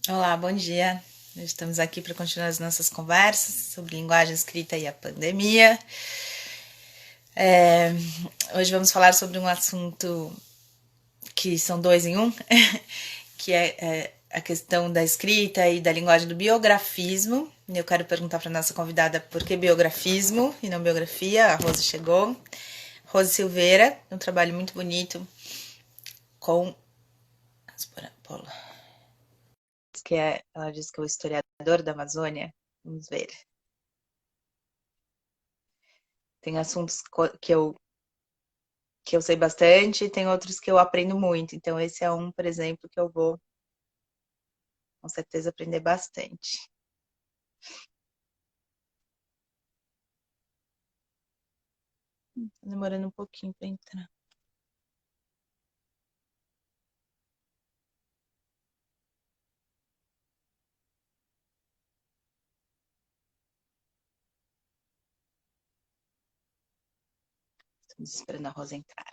Olá, bom dia. Estamos aqui para continuar as nossas conversas sobre linguagem escrita e a pandemia. É, Hoje vamos falar sobre um assunto que são dois em um, que é a questão da escrita e da linguagem do biografismo. Eu quero perguntar para nossa convidada por que biografismo e não biografia. A Rose chegou. Rose Silveira, um trabalho muito bonito com ela diz que é o historiador da Amazônia. Vamos ver. Tem assuntos que eu sei bastante e tem outros que eu aprendo muito. Então, esse é um, por exemplo, que eu vou com certeza aprender bastante. Tá demorando um pouquinho para entrar. Estamos esperando a Rosa entrar.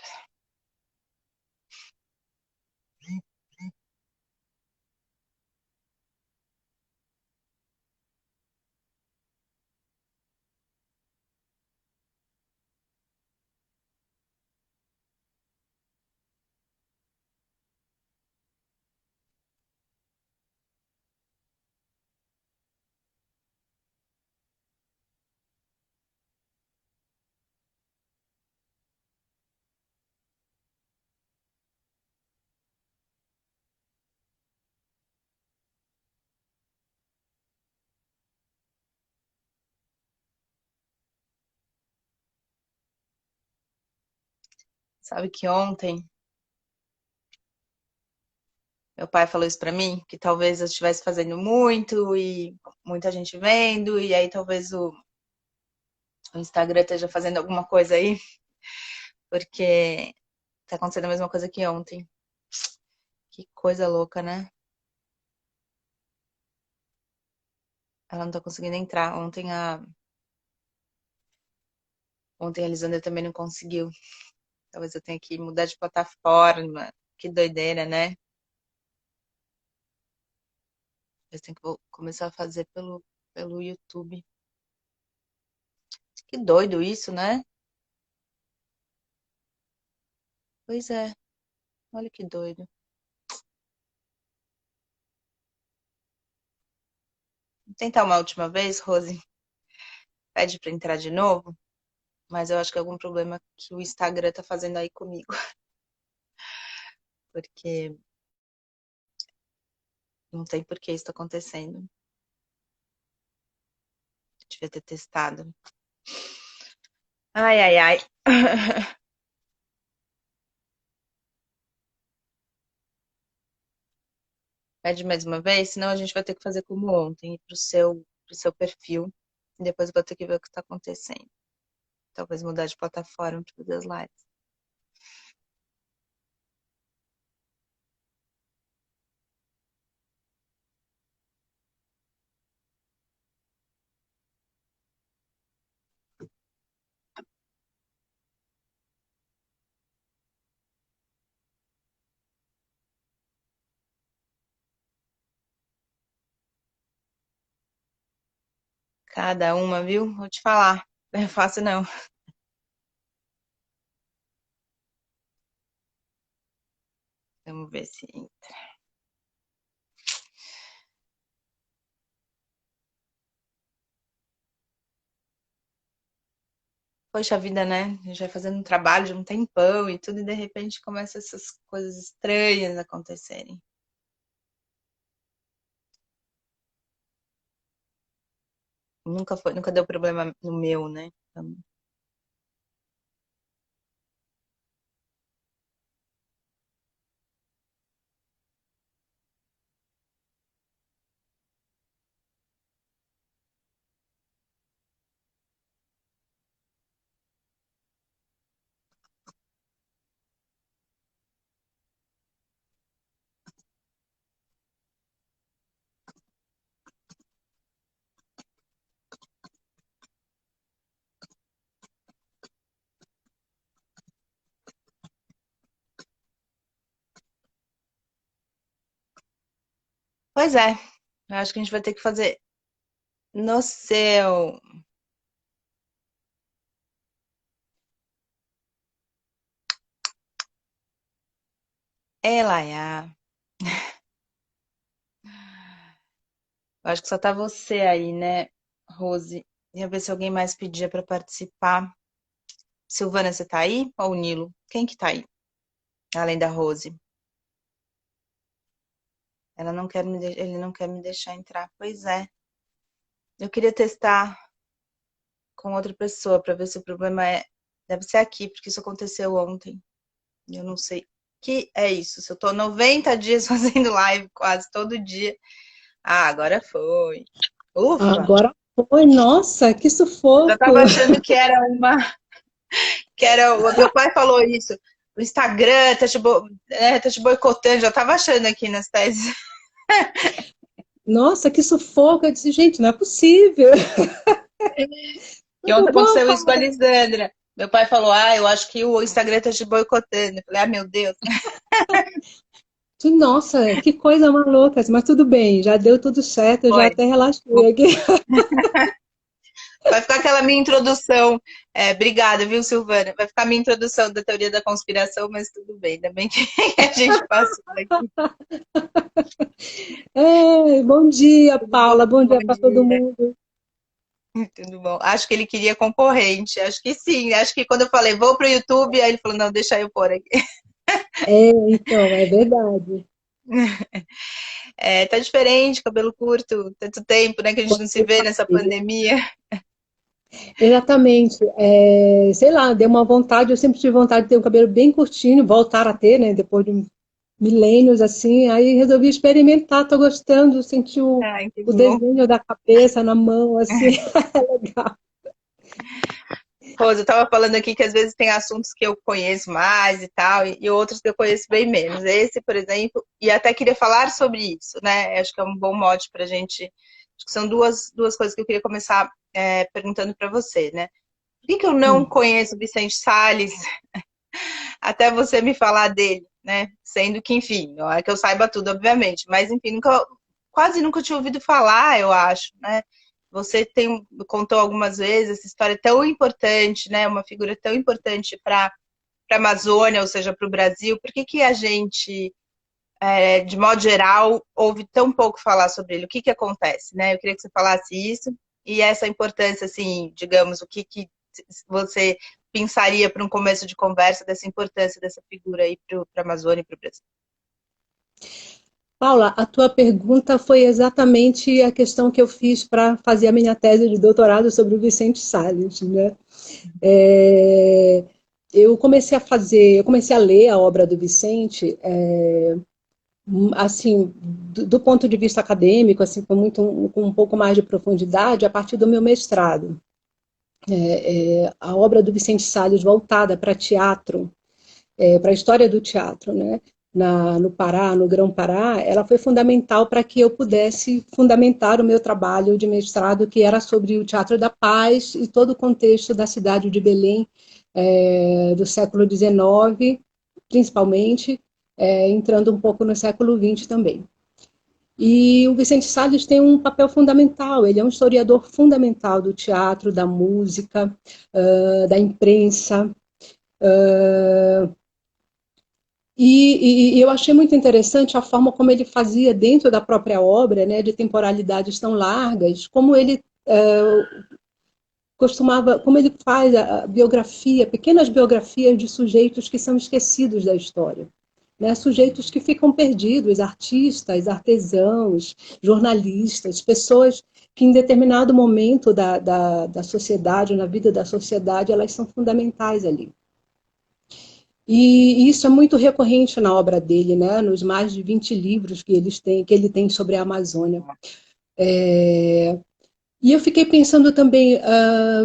Sabe que ontem meu pai falou isso para mim, que talvez eu estivesse fazendo muito e muita gente vendo, e aí talvez o Instagram esteja fazendo alguma coisa aí, porque tá acontecendo a mesma coisa que ontem. Que coisa louca, né? Ela não tá conseguindo entrar. Ontem a Elisandra também não conseguiu. Talvez eu tenha que mudar de plataforma. Que doideira, né? Eu tenho que começar a fazer pelo YouTube. Que doido isso, né? Pois é, olha que doido. Vou tentar uma última vez, Rose. Pede pra entrar de novo, mas eu acho que é algum problema que o Instagram tá fazendo aí comigo, porque não tem por que isso tá acontecendo. Devia ter testado. Ai, ai, ai. Pede mais uma vez, senão a gente vai ter que fazer como ontem, ir pro seu perfil. E depois eu vou ter que ver o que tá acontecendo. Talvez mudar de plataforma para fazer as lives. Cada uma, viu? Vou te falar. Não é fácil, não. Vamos ver se. Poxa vida, né? A gente vai fazendo um trabalho de um tempão e tudo, e de repente começa essas coisas estranhas acontecerem. Nunca deu problema no meu, né? Então, Pois é, eu acho que a gente vai ter que fazer no seu. Elaiá. Eu acho que só tá você aí, né, Rose? Ia ver se alguém mais pedia pra participar. Silvana, você tá aí? Ou o Nilo? Quem que tá aí? Além da Rose. Ela não quer ele não quer me deixar entrar. Pois é. Eu queria testar com outra pessoa pra ver se o problema é. Deve ser aqui, porque isso aconteceu ontem. Eu não sei. Que é isso? Se eu tô 90 dias fazendo live quase todo dia. Ah, agora foi. Ufa! Agora foi, nossa, que Eu já sufoco! tava achando que era uma. Que era. Meu pai falou isso. O Instagram tá te boicotando. Já tava achando aqui nas teses. Nossa, que sufoco! Eu disse, gente, não é possível. Que Tudo ontem bom, aconteceu isso com a Paula? Lisandra. Meu pai falou: Ah, eu acho que o Instagram tá te boicotando. Eu falei: Ah, meu Deus. Nossa, que coisa maluca, mas tudo bem, já deu tudo certo, eu já Foi. até relaxei aqui. Vai ficar aquela minha introdução. Obrigada, viu, Silvana? Vai ficar a minha introdução da teoria da conspiração, mas tudo bem. Ainda bem que a gente passou aqui. Bom dia, Tudo bom? Paula, bom Bom dia para todo dia. mundo. Tudo bom. Acho que ele queria concorrente. Acho que sim. Acho que quando eu falei, vou pro YouTube, aí ele falou, não, deixa eu pôr aqui. Então, é verdade. Tá diferente, cabelo curto, tanto tempo, né, que a gente não se vê nessa pandemia. Exatamente. Sei lá, deu uma vontade, eu sempre tive vontade de ter um cabelo bem curtinho, voltar a ter, né, depois de milênios assim, aí resolvi experimentar, tô gostando, senti Ai, que o bom. desenho da cabeça na mão, assim, é legal. Rosa, eu tava falando aqui que às vezes tem assuntos que eu conheço mais e tal, e outros que eu conheço bem menos. Esse, por exemplo, e até queria falar sobre isso, né? Acho que é um bom mote pra gente. Acho que são duas coisas que eu queria começar perguntando para você, né? Por que eu não Hum. conheço Vicente Salles até você me falar dele, né? Sendo que, enfim, não é que eu saiba tudo, obviamente, mas enfim, quase nunca tinha ouvido falar, eu acho, né? Você contou algumas vezes essa história tão importante, né? Uma figura tão importante para a Amazônia, ou seja, para o Brasil. Por que, que a gente, de modo geral, ouve tão pouco falar sobre ele? O que, que acontece, né? Eu queria que você falasse isso e essa importância, assim, digamos, o que, que você pensaria para um começo de conversa dessa importância dessa figura aí para a Amazônia e para o Brasil? Paula, a tua pergunta foi exatamente a questão que eu fiz para fazer a minha tese de doutorado sobre o Vicente Salles, né? É, eu comecei a ler a obra do Vicente, assim, do ponto de vista acadêmico, assim, com um pouco mais de profundidade, a partir do meu mestrado. A obra do Vicente Salles voltada para teatro, para a história do teatro, né? No Pará, no Grão-Pará, ela foi fundamental para que eu pudesse fundamentar o meu trabalho de mestrado, que era sobre o Teatro da Paz e todo o contexto da cidade de Belém, do século XIX, principalmente, entrando um pouco no século XX também. E o Vicente Salles tem um papel fundamental, ele é um historiador fundamental do teatro, da música, da imprensa, e eu achei muito interessante a forma como ele fazia dentro da própria obra, né, de temporalidades tão largas, como ele como ele faz a biografia, pequenas biografias de sujeitos que são esquecidos da história. Né, sujeitos que ficam perdidos, artistas, artesãos, jornalistas, pessoas que em determinado momento da sociedade, na vida da sociedade, elas são fundamentais ali. E isso é muito recorrente na obra dele, né? Nos mais de 20 livros que ele tem sobre a Amazônia. E eu fiquei pensando também,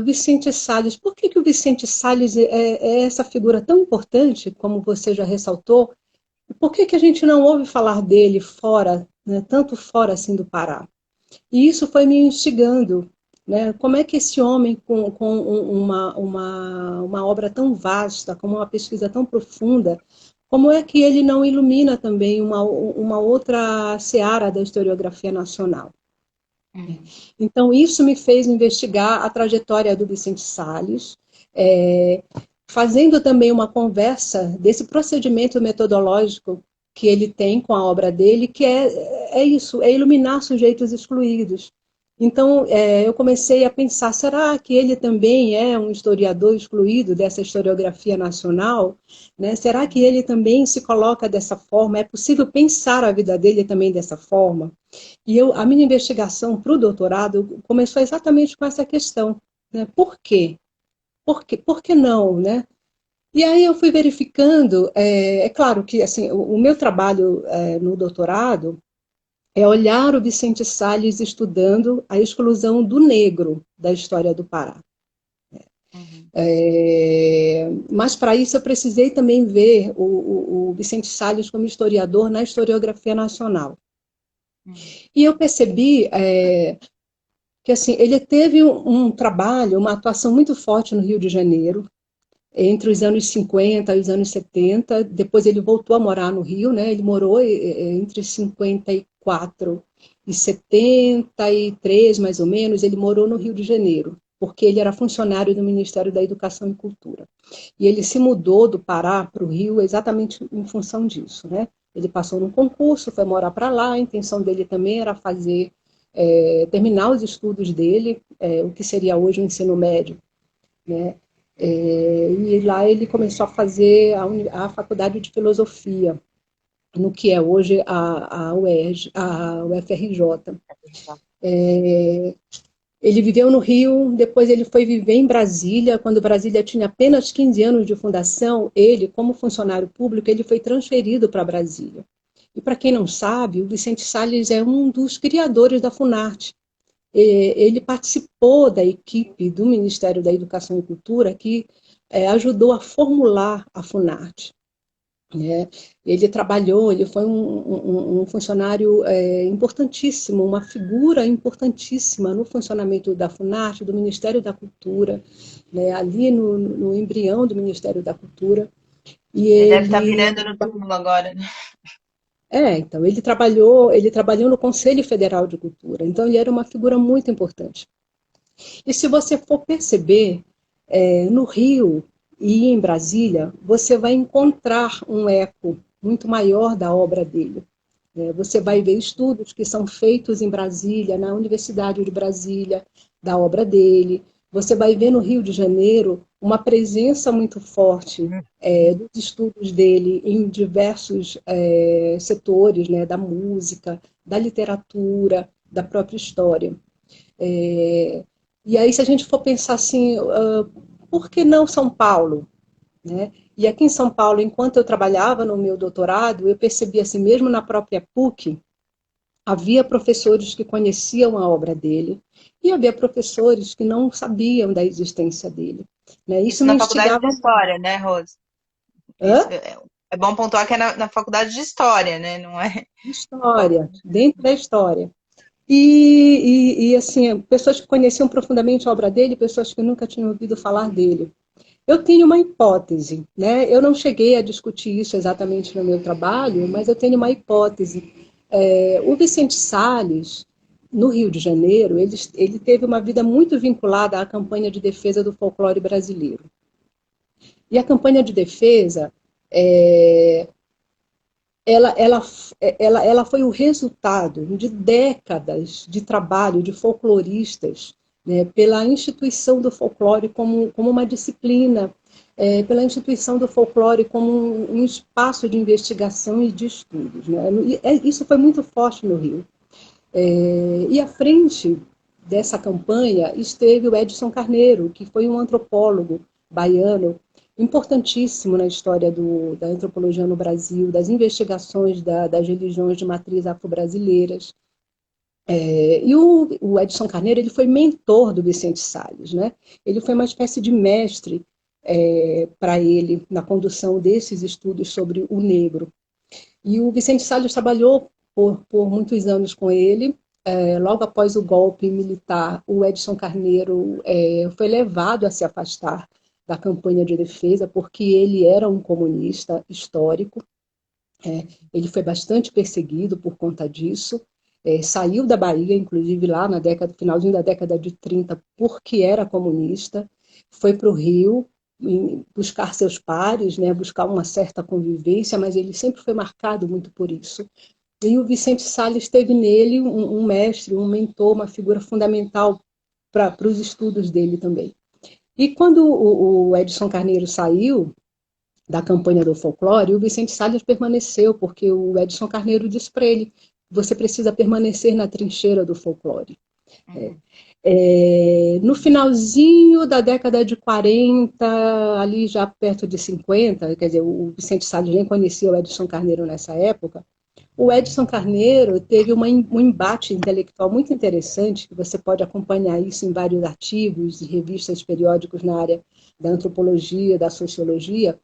Vicente Salles, por que, que o Vicente Salles é essa figura tão importante, como você já ressaltou? Por que, que a gente não ouve falar dele fora, né, tanto fora assim do Pará? E isso foi me instigando, né? Como é que esse homem, uma obra tão vasta, com uma pesquisa tão profunda, como é que ele não ilumina também uma outra seara da historiografia nacional? Então, isso me fez investigar a trajetória do Vicente Salles, fazendo também uma conversa desse procedimento metodológico que ele tem com a obra dele, que é isso, é iluminar sujeitos excluídos. Então, eu comecei a pensar, será que ele também é um historiador excluído dessa historiografia nacional? Né? Será que ele também se coloca dessa forma? É possível pensar a vida dele também dessa forma? E a minha investigação para o doutorado começou exatamente com essa questão. Né? Por quê? Por que não? Né? E aí eu fui verificando, claro que assim, o meu trabalho no doutorado é olhar o Vicente Salles estudando a exclusão do negro da história do Pará. Uhum. Mas para isso eu precisei também ver o Vicente Salles como historiador na historiografia nacional. Uhum. E eu percebi que assim, ele teve um trabalho, uma atuação muito forte no Rio de Janeiro, entre os anos 50 e os anos 70, depois ele voltou a morar no Rio, né? Ele morou entre 54 e 73, mais ou menos, ele morou no Rio de Janeiro, porque ele era funcionário do Ministério da Educação e Cultura. E ele se mudou do Pará para o Rio exatamente em função disso, né? Ele passou num concurso, foi morar para lá, a intenção dele também era terminar os estudos dele, o que seria hoje o ensino médio, né? E lá ele começou a fazer a faculdade de filosofia, no que é hoje a UERJ, a UFRJ. Ele viveu no Rio, depois ele foi viver em Brasília, quando Brasília tinha apenas 15 anos de fundação, ele, como funcionário público, ele foi transferido para Brasília. E para quem não sabe, o Vicente Salles é um dos criadores da Funarte. Ele participou da equipe do Ministério da Educação e Cultura que ajudou a formular a Funarte. Né? Ele foi um funcionário importantíssimo, uma figura importantíssima no funcionamento da Funarte, do Ministério da Cultura, né? Ali no embrião do Ministério da Cultura. E Ele deve estar virando no túmulo agora, né? Então, ele trabalhou no Conselho Federal de Cultura, então ele era uma figura muito importante. E se você for perceber, no Rio e em Brasília, você vai encontrar um eco muito maior da obra dele. Você vai ver estudos que são feitos em Brasília, na Universidade de Brasília, da obra dele. Você vai ver no Rio de Janeiro uma presença muito forte dos estudos dele em diversos setores, né, da música, da literatura, da própria história. E aí, se a gente for pensar assim, por que não São Paulo? Né? E aqui em São Paulo, enquanto eu trabalhava no meu doutorado, eu percebi assim, mesmo na própria PUC, havia professores que conheciam a obra dele e havia professores que não sabiam da existência dele. Né? Isso me na faculdade de instigava. História, né, Rose? Isso, Hã? é bom pontuar que é na faculdade de História, né? Não é? História, dentro da história. E assim, pessoas que conheciam profundamente a obra dele, pessoas que nunca tinham ouvido falar dele. Eu tenho uma hipótese, né? Eu não cheguei a discutir isso exatamente no meu trabalho, mas eu tenho uma hipótese. O Vicente Salles, no Rio de Janeiro, ele teve uma vida muito vinculada à campanha de defesa do folclore brasileiro. E a campanha de defesa, ela foi o resultado de décadas de trabalho de folcloristas, né, pela instituição do folclore como uma disciplina, pela instituição do folclore como um espaço de investigação e de estudos. Né? Isso foi muito forte no Rio. E à frente dessa campanha esteve o Edson Carneiro, que foi um antropólogo baiano importantíssimo na história da antropologia no Brasil, das investigações das religiões de matriz afro-brasileiras. E o Edson Carneiro ele foi mentor do Vicente Salles, né? Ele foi uma espécie de mestre para ele na condução desses estudos sobre o negro. E o Vicente Salles trabalhou por muitos anos com ele. Logo após o golpe militar, o Edson Carneiro foi levado a se afastar da campanha de defesa, porque ele era um comunista histórico. Ele foi bastante perseguido por conta disso. Saiu da Bahia, inclusive lá na finalzinho da década de 30, porque era comunista. Foi para o Rio buscar seus pares, né, buscar uma certa convivência, mas ele sempre foi marcado muito por isso. E o Vicente Salles teve nele um mestre, um mentor, uma figura fundamental para os estudos dele também. E quando o Edson Carneiro saiu da campanha do folclore, o Vicente Salles permaneceu, porque o Edson Carneiro disse para ele: você precisa permanecer na trincheira do folclore. Uhum. No finalzinho da década de 40, ali já perto de 50, quer dizer, o Vicente Salles nem conhecia o Edson Carneiro nessa época, o Edson Carneiro teve um embate intelectual muito interessante, que você pode acompanhar isso em vários artigos e revistas periódicos na área da antropologia, da sociologia,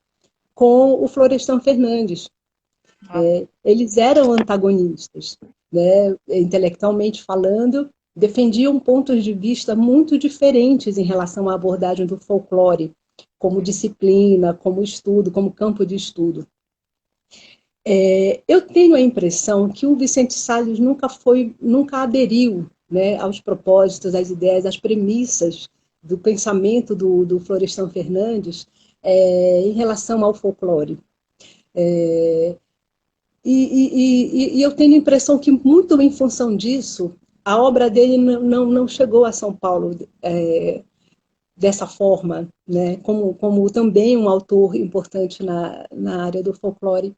com o Florestan Fernandes. Eles eram antagonistas, né, intelectualmente falando, defendiam pontos de vista muito diferentes em relação à abordagem do folclore, como disciplina, como estudo, como campo de estudo. Eu tenho a impressão que o Vicente Salles nunca aderiu, né, aos propósitos, às ideias, às premissas do pensamento do Florestan Fernandes em relação ao folclore. E eu tenho a impressão que, muito em função disso, a obra dele não chegou a São Paulo dessa forma, né? Como também um autor importante na área do folclore.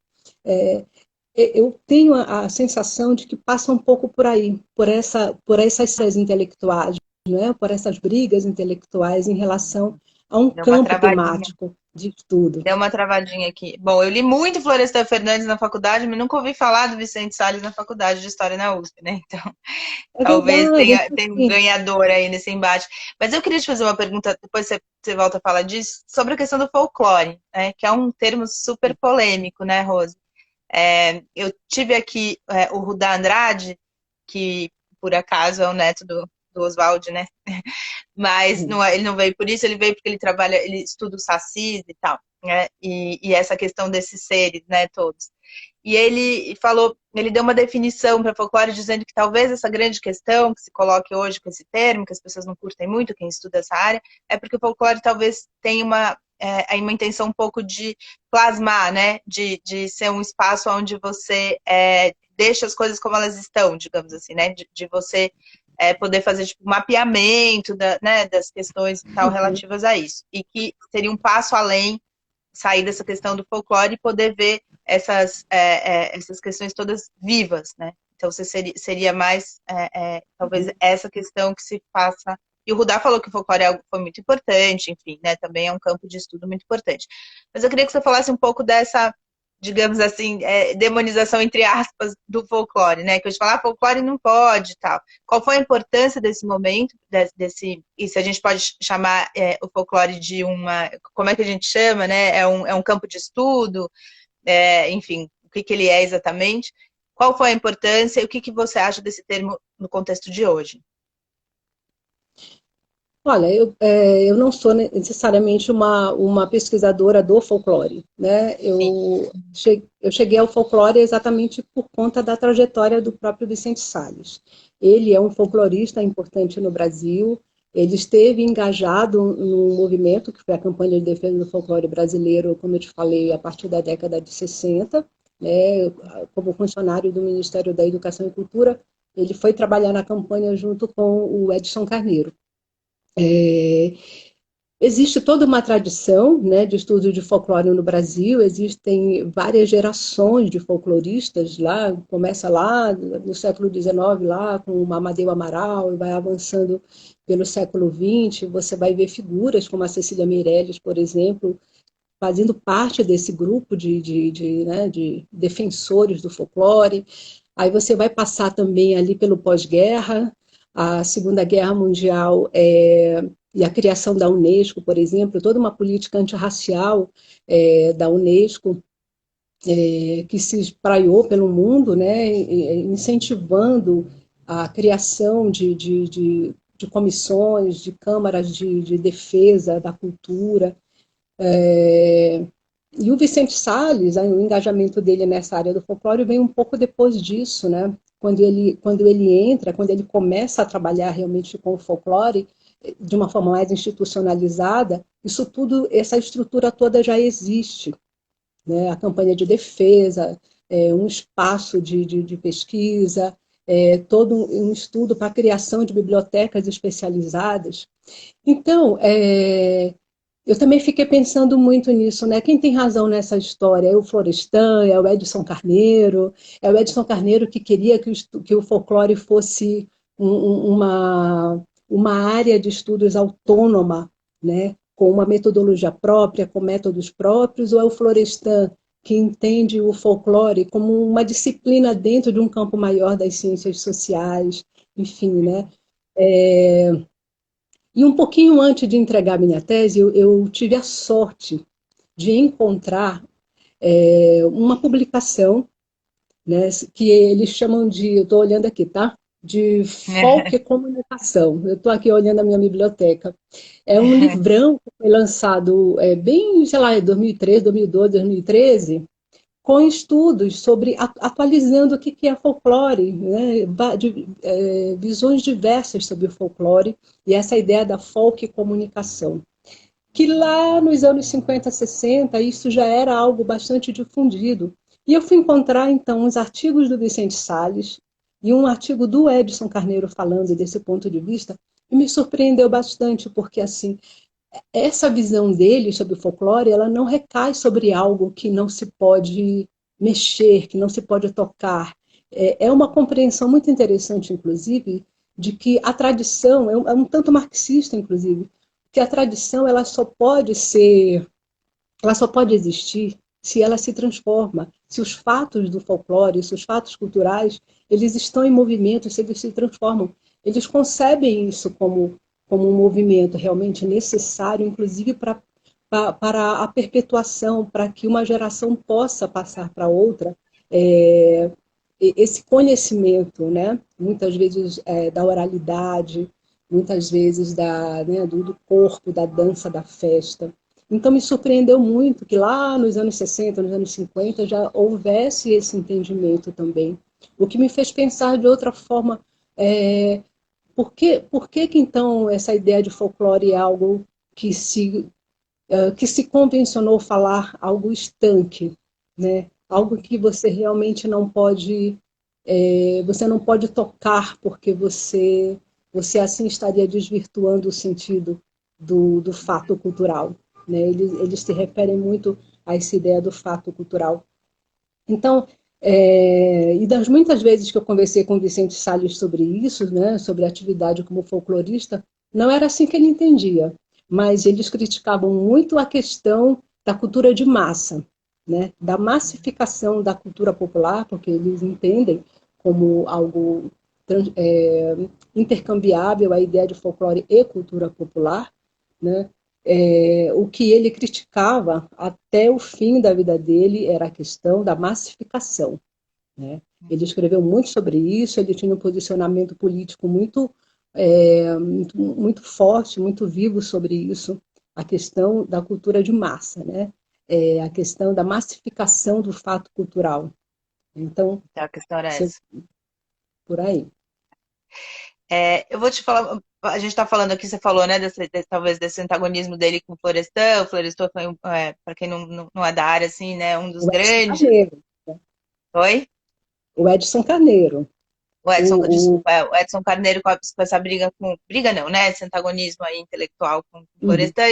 Eu tenho a sensação de que passa um pouco por aí, por essas intelectuais, né? Por essas brigas intelectuais em relação a um Deu uma campo travadinha. temático de estudo. Deu uma travadinha aqui. Bom, eu li muito Florestan Fernandes na faculdade, mas nunca ouvi falar do Vicente Salles na faculdade de História na USP, né? Então, É talvez verdade, tenha um sim. ganhador aí nesse embate. Mas eu queria te fazer uma pergunta, depois você volta a falar disso, sobre a questão do folclore, né? Que é um termo super polêmico, né, Rose? Eu tive aqui o Rudá Andrade, que por acaso é o neto do Oswald, né? Mas não, ele não veio por isso, ele veio porque ele estuda o Sacis e tal, né? E essa questão desses seres, né, todos. E ele falou, ele deu uma definição para folclore dizendo que talvez essa grande questão que se coloque hoje com esse termo, que as pessoas não curtem muito, quem estuda essa área, é porque o folclore talvez tenha uma intenção um pouco de plasmar, né? De ser um espaço onde você deixa as coisas como elas estão, digamos assim, né? De você poder fazer tipo, um mapeamento né, das questões tal relativas a isso. E que seria um passo além, sair dessa questão do folclore e poder ver essas questões todas vivas, né? Então você seria mais talvez essa questão que se faça. E o Rudá falou que o folclore foi muito importante, enfim, né? Também é um campo de estudo muito importante. Mas eu queria que você falasse um pouco dessa, digamos assim, demonização, entre aspas, do folclore, né? Que eu te falar, folclore não pode e tal. Qual foi a importância desse momento, e se a gente pode chamar o folclore de como é que a gente chama, né? É um campo de estudo, enfim, o que ele é exatamente. Qual foi a importância e o que você acha desse termo no contexto de hoje? Olha, eu não sou necessariamente uma pesquisadora do folclore, né? Sim. Eu cheguei ao folclore exatamente por conta da trajetória do próprio Vicente Salles. Ele é um folclorista importante no Brasil, ele esteve engajado num movimento que foi a campanha de defesa do folclore brasileiro, como eu te falei, a partir da década de 60, né? Como funcionário do Ministério da Educação e Cultura, ele foi trabalhar na campanha junto com o Edson Carneiro. Existe toda uma tradição, né, de estudo de folclore no Brasil, existem várias gerações de folcloristas lá, começa lá no século XIX, lá com o Amadeu Amaral, e vai avançando pelo século XX, você vai ver figuras como a Cecília Meirelles, por exemplo, fazendo parte desse grupo de defensores do folclore. Aí você vai passar também ali pelo pós-guerra, a Segunda Guerra Mundial e a criação da Unesco, por exemplo, toda uma política antirracial da Unesco que se espraiou pelo mundo, né, incentivando a criação de comissões, de câmaras de defesa da cultura. E o Vicente Salles, o engajamento dele nessa área do folclore vem um pouco depois disso, né? Quando ele começa a trabalhar realmente com o folclore de uma forma mais institucionalizada, isso tudo, essa estrutura toda já existe, né? A campanha de defesa, um espaço de pesquisa, todo um estudo para a criação de bibliotecas especializadas. Então, eu também fiquei pensando muito nisso, né? Quem tem razão nessa história? É o Florestan, é o Edson Carneiro, é o Edson Carneiro que queria que o folclore fosse uma área de estudos autônoma, né? Com uma metodologia própria, com métodos próprios, ou é o Florestan que entende o folclore como uma disciplina dentro de um campo maior das ciências sociais, enfim, né? É, e um pouquinho antes de entregar minha tese, eu tive a sorte de encontrar uma publicação, né, que eles chamam de, eu estou olhando aqui, tá? De folk e comunicação. Eu estou aqui olhando a minha biblioteca. É um livrão que foi lançado bem, sei lá, em 2013, 2012, 2013, com estudos sobre atualizando o que é folclore, né, visões diversas sobre o folclore e essa ideia da folk comunicação. Que lá nos anos 50, 60, isso já era algo bastante difundido. E eu fui encontrar, então, os artigos do Vicente Salles e um artigo do Edson Carneiro falando desse ponto de vista, e me surpreendeu bastante, porque, assim, essa visão dele sobre o folclore, ela não recai sobre algo que não se pode mexer, que não se pode tocar. É uma compreensão muito interessante, inclusive, de que a tradição, é um tanto marxista, inclusive, que a tradição ela só pode existir se ela se transforma, se os fatos do folclore, se os fatos culturais, eles estão em movimento, se eles se transformam. Eles concebem isso como um movimento realmente necessário, inclusive para a perpetuação, para que uma geração possa passar para outra esse conhecimento, né? Muitas vezes da oralidade, muitas vezes do corpo, da dança, da festa. Então, me surpreendeu muito que lá nos anos 60, nos anos 50, já houvesse esse entendimento também. O que me fez pensar de outra forma, por que então essa ideia de folclore é algo que se convencionou falar algo estanque, né? Algo que você realmente não pode, você não pode tocar porque você assim estaria desvirtuando o sentido do fato cultural, né? Eles se referem muito a essa ideia do fato cultural. Então, e das muitas vezes que eu conversei com o Vicente Salles sobre isso, né, sobre a atividade como folclorista, não era assim que ele entendia, mas eles criticavam muito a questão da cultura de massa, né, da massificação da cultura popular, porque eles entendem como algo intercambiável a ideia de folclore e cultura popular, né? O que ele criticava até o fim da vida dele era a questão da massificação, né? Ele escreveu muito sobre isso, ele tinha um posicionamento político muito forte, muito vivo sobre isso, a questão da cultura de massa, né? A questão da massificação do fato cultural. Então, Então, a questão era você, essa. por aí. Eu vou te falar, a gente está falando aqui, você falou, né, talvez desse antagonismo dele com o Florestan foi, para quem não é da área, assim, né, um dos O Edson grandes. Carneiro. Oi? O Edson Carneiro. O, Desculpa, o Edson Carneiro com essa briga briga não, né, esse antagonismo aí intelectual com uhum,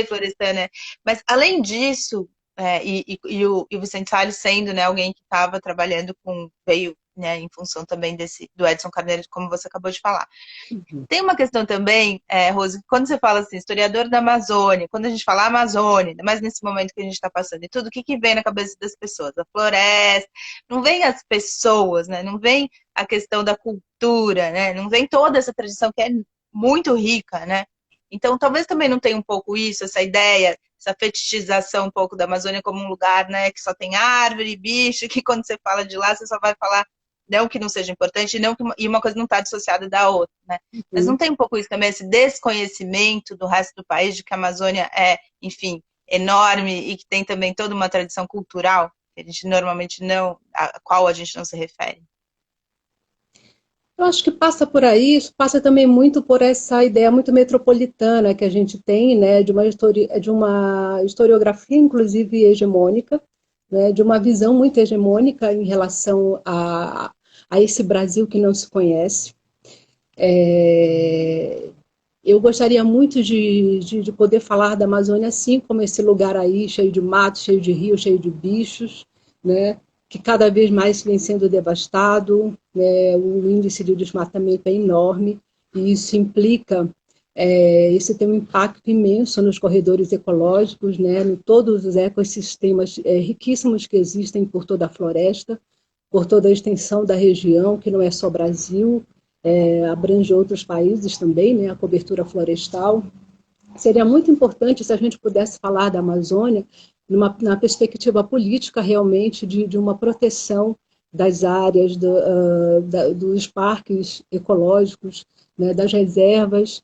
Florestan, né, mas além disso, e o Vicente Salles sendo, né, alguém que estava trabalhando veio, né, em função também do Edson Carneiro, como você acabou de falar. uhum, Tem uma questão também, Rose, quando você fala assim, historiador da Amazônia, quando a gente fala Amazônia, ainda mais nesse momento que a gente está passando e tudo, o que vem na cabeça das pessoas? A floresta, não vem as pessoas, né? Não vem a questão da cultura, né? Não vem toda essa tradição que é muito rica, né? Então, talvez também não tenha um pouco isso, essa ideia, essa fetichização um pouco da Amazônia como um lugar, né, que só tem árvore, bicho, que quando você fala de lá, você só vai falar não que não seja importante, não que e uma coisa não está dissociada da outra, né? Mas não uhum. tem um pouco isso também, esse desconhecimento do resto do país, de que a Amazônia é, enfim, enorme e que tem também toda uma tradição cultural, que a gente normalmente não, a qual a gente não se refere? Eu acho que passa por aí, isso passa também muito por essa ideia muito metropolitana que a gente tem, né, de uma historiografia, inclusive hegemônica, né, de uma visão muito hegemônica em relação a esse Brasil que não se conhece. É, eu gostaria muito de poder falar da Amazônia assim, como esse lugar aí, cheio de mato, cheio de rio, cheio de bichos, né? Que cada vez mais vem sendo devastado, né? O índice de desmatamento é enorme, e isso implica, isso tem um impacto imenso nos corredores ecológicos, né? Em todos os ecossistemas riquíssimos que existem por toda a floresta, por toda a extensão da região, que não é só Brasil, abrange outros países também, né, a cobertura florestal. Seria muito importante se a gente pudesse falar da Amazônia na perspectiva política realmente de uma proteção das áreas, dos parques ecológicos, né, das reservas.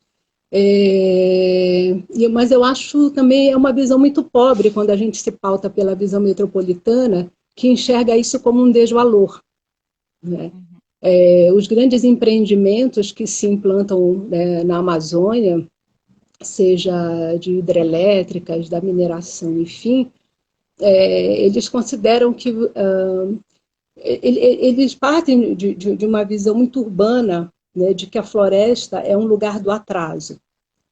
Mas eu acho também é uma visão muito pobre quando a gente se pauta pela visão metropolitana, que enxerga isso como um desvalor, né? Os grandes empreendimentos que se implantam, né, na Amazônia, seja de hidrelétricas, da mineração, enfim, eles consideram que eles partem de uma visão muito urbana, né, de que a floresta é um lugar do atraso,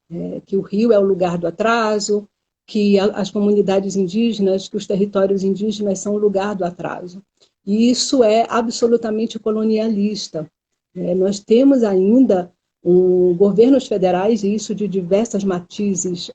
né, que o rio é o lugar do atraso, que as comunidades indígenas, que os territórios indígenas são o lugar do atraso. E isso é absolutamente colonialista. Nós temos ainda governos federais, e isso de diversas matizes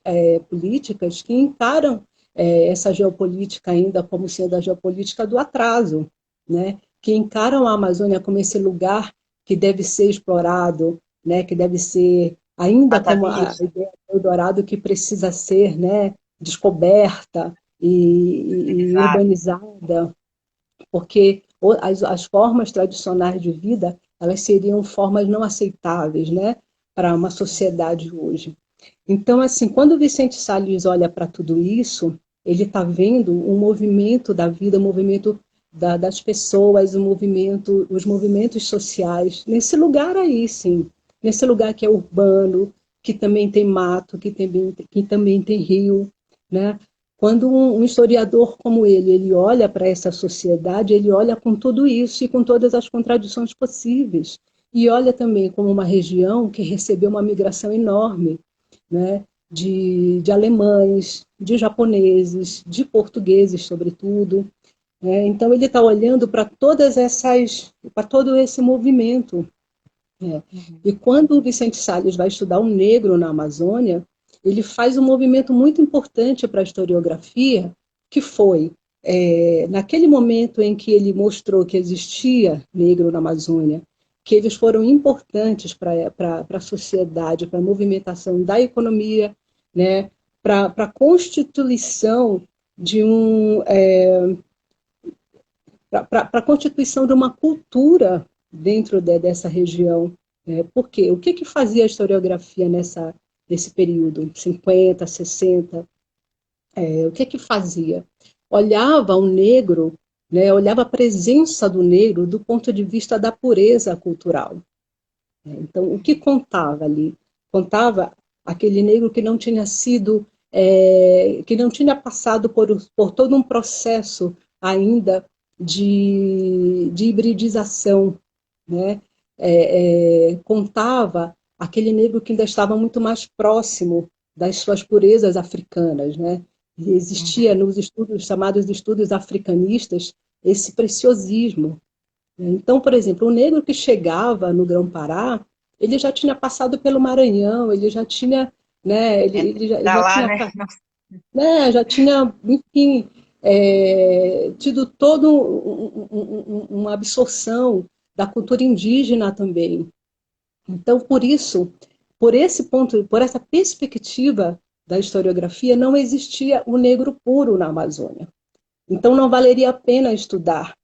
políticas, que encaram essa geopolítica ainda como sendo a geopolítica do atraso, né? Que encaram a Amazônia como esse lugar que deve ser explorado, né? Que deve ser, ainda como a Atavios. ideia do Eldorado, que precisa ser, né, descoberta e urbanizada, porque as formas tradicionais de vida, elas seriam formas não aceitáveis, né, para uma sociedade hoje. Então, assim, quando o Vicente Salles olha para tudo isso, ele está vendo um movimento da vida, um movimento das pessoas, os movimentos sociais, nesse lugar aí, sim, nesse lugar que é urbano, que também tem mato, que também tem rio, né? Quando um historiador como ele olha para essa sociedade, ele olha com tudo isso e com todas as contradições possíveis. E olha também como uma região que recebeu uma migração enorme, né? De alemães, de japoneses, de portugueses, sobretudo. Né? Então, ele está olhando para todo esse movimento. Né? Uhum. E quando o Vicente Salles vai estudar o negro na Amazônia, ele faz um movimento muito importante para a historiografia, que foi, naquele momento em que ele mostrou que existia negro na Amazônia, que eles foram importantes para a sociedade, para a movimentação da economia, né, para a constituição de para a constituição de uma cultura dentro dessa região. Por quê? O que fazia a historiografia nesse período, 50, 60? O que fazia? Olhava o negro, né, olhava a presença do negro do ponto de vista da pureza cultural. Então, o que contava ali? Contava aquele negro que não tinha sido, que não tinha passado por todo um processo ainda de hibridização, né? Contava aquele negro que ainda estava muito mais próximo das suas purezas africanas, né? E existia Uhum. nos estudos chamados de estudos africanistas esse preciosismo. Então, por exemplo, o negro que chegava no Grão-Pará, ele já tinha passado pelo Maranhão, ele já tinha, né, ele Tá já lá, tinha, né? né, já tinha, enfim, tido toda uma absorção da cultura indígena também. Então, por isso, por esse ponto, por essa perspectiva da historiografia, não existia o negro puro na Amazônia. Então, não valeria a pena estudar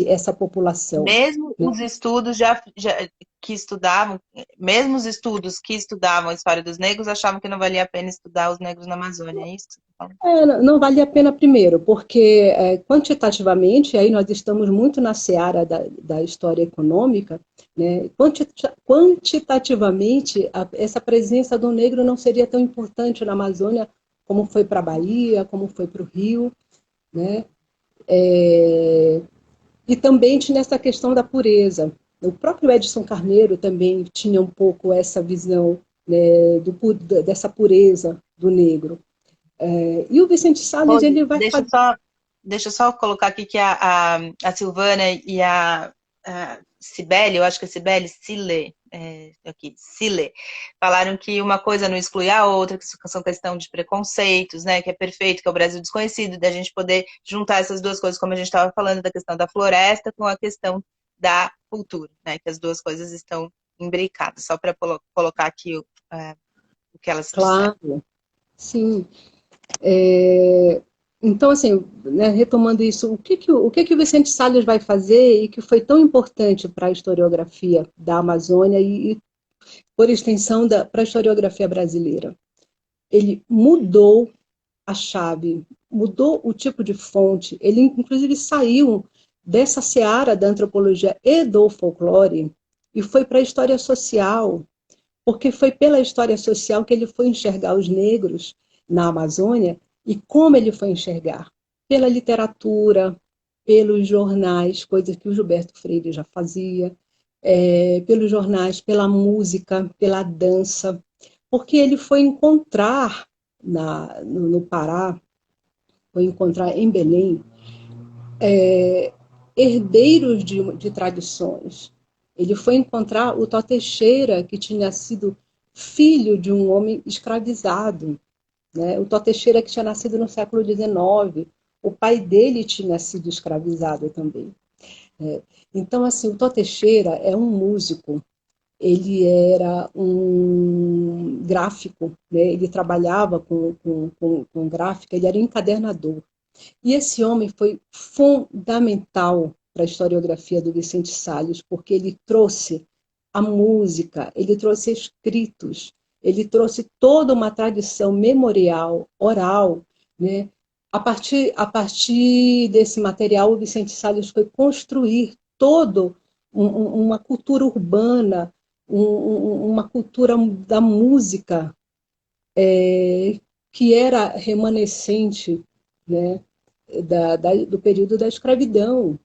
essa população. Mesmo Né? os estudos que estudavam, mesmo os estudos que estudavam a história dos negros, achavam que não valia a pena estudar os negros na Amazônia, é isso? Não vale a pena primeiro, porque quantitativamente, aí nós estamos muito na seara da história econômica, né? Quantitativamente, essa presença do negro não seria tão importante na Amazônia como foi para a Bahia, como foi para o Rio, né? E também tinha essa questão da pureza. O próprio Edson Carneiro também tinha um pouco essa visão, né, dessa pureza do negro. E o Vicente Salles, Rose, ele vai fazer... deixa eu só colocar aqui que a Silvana e a Cibele, eu acho que é Cibele, Cile, aqui, Cile, falaram que uma coisa não exclui a outra, que são questão de preconceitos, né, que é perfeito, que é o Brasil desconhecido, da gente poder juntar essas duas coisas, como a gente estava falando, da questão da floresta com a questão da cultura, né, que as duas coisas estão imbricadas, só para colocar aqui o que elas disseram. Claro, sim. É, então, assim, né, retomando isso, o que o Vicente Salles vai fazer e que foi tão importante para a historiografia da Amazônia e por extensão, para a historiografia brasileira? Ele mudou a chave, mudou o tipo de fonte, ele inclusive saiu dessa seara da antropologia e do folclore e foi para a história social, porque foi pela história social que ele foi enxergar os negros na Amazônia e como ele foi enxergar? Pela literatura, pelos jornais, coisas que o Gilberto Freire já fazia, pelos jornais, pela música, pela dança, porque ele foi encontrar no Pará, foi encontrar em Belém, herdeiros de tradições. Ele foi encontrar o Tó Teixeira, que tinha sido filho de um homem escravizado, né? O Tó Teixeira, que tinha nascido no século XIX, o pai dele tinha sido escravizado também. Então, assim, o Tó Teixeira é um músico, ele era um gráfico, né? Ele trabalhava com gráfica, ele era encadernador. E esse homem foi fundamental para a historiografia do Vicente Salles, porque ele trouxe a música, ele trouxe escritos, ele trouxe toda uma tradição memorial, oral, né? A partir desse material, o Vicente Salles foi construir todo uma cultura urbana, uma cultura da música que era remanescente, né, do período da escravidão.